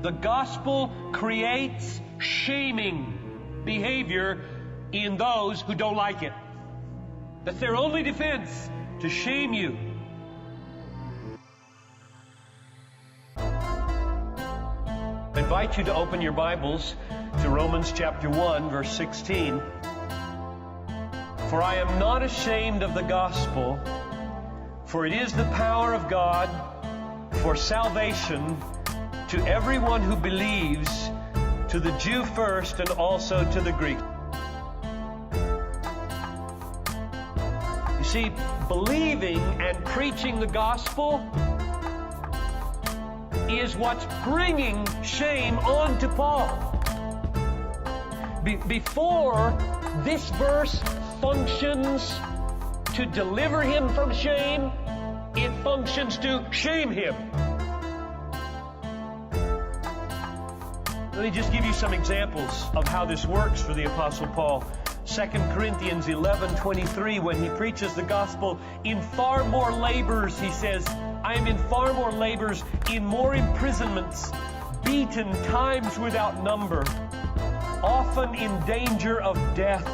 The gospel creates shaming behavior in those who don't like it. That's their only defense, to shame you. I invite you to open your Bibles to Romans chapter 1, verse 16. For I am not ashamed of the gospel, for it is the power of God for salvation to everyone who believes, to the Jew first and also to the Greek. You see, believing and preaching the gospel is what's bringing shame onto Paul. Before this verse functions to deliver him from shame, it functions to shame him. Let me just give you some examples of how this works for the Apostle Paul. 2 Corinthians 11:23, when he preaches the gospel, in far more labors, he says, I am in far more labors, in more imprisonments, beaten times without number, often in danger of death.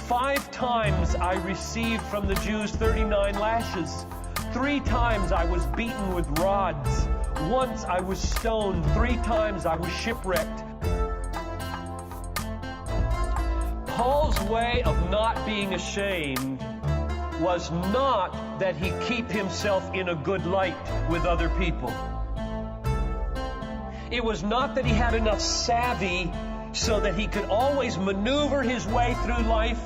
5 times I received from the Jews 39 lashes. 3 times I was beaten with rods. Once I was stoned. 3 times I was shipwrecked. Paul's way of not being ashamed was not that he keep himself in a good light with other people. It was not that he had enough savvy so that he could always maneuver his way through life,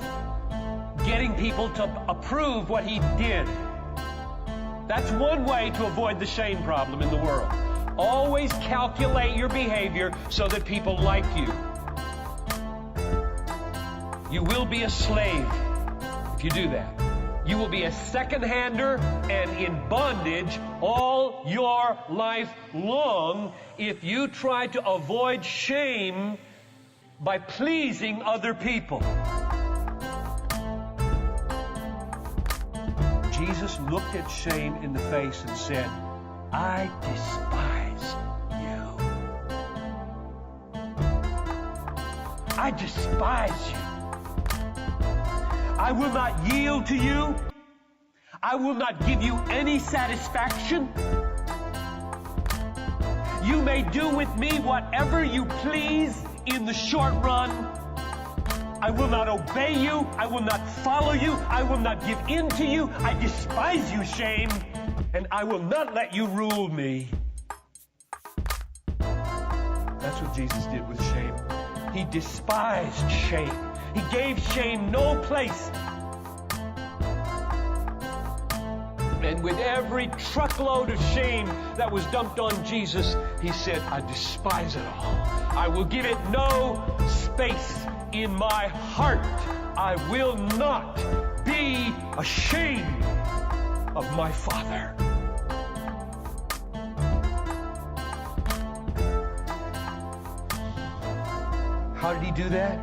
getting people to approve what he did. That's one way to avoid the shame problem in the world. Always calculate your behavior so that people like you. You will be a slave if you do that. You will be a second-hander and in bondage all your life long if you try to avoid shame by pleasing other people. Jesus looked at shame in the face and said, I despise you. I despise you. I will not yield to you. I will not give you any satisfaction. You may do with me whatever you please in the short run. I will not obey you. I will not follow you. I will not give in to you. I despise you, shame, and I will not let you rule me. That's what Jesus did with shame. He despised shame. He gave shame no place. And with every truckload of shame that was dumped on Jesus, he said, I despise it all. I will give it no space in my heart. I will not be ashamed of my Father. How did he do that?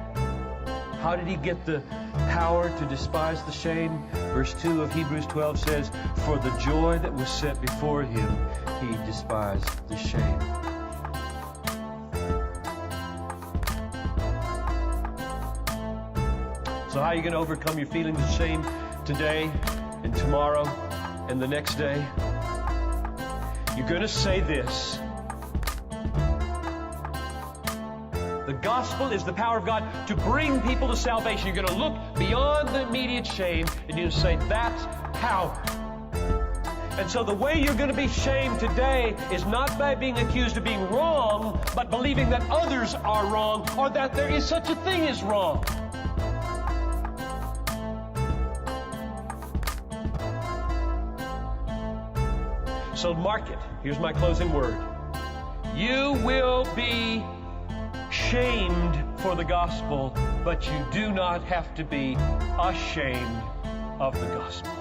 How did he get the power to despise the shame? Verse 2 of Hebrews 12 says, for the joy that was set before him, he despised the shame. So how are you going to overcome your feelings of shame today and tomorrow and the next day? You're going to say this. The gospel is the power of God to bring people to salvation. You're going to look beyond the immediate shame and you're going to say, that's power. And so the way you're going to be shamed today is not by being accused of being wrong, but believing that others are wrong or that there is such a thing as wrong. So mark it. Here's my closing word. You will be shamed for the gospel, but you do not have to be ashamed of the gospel.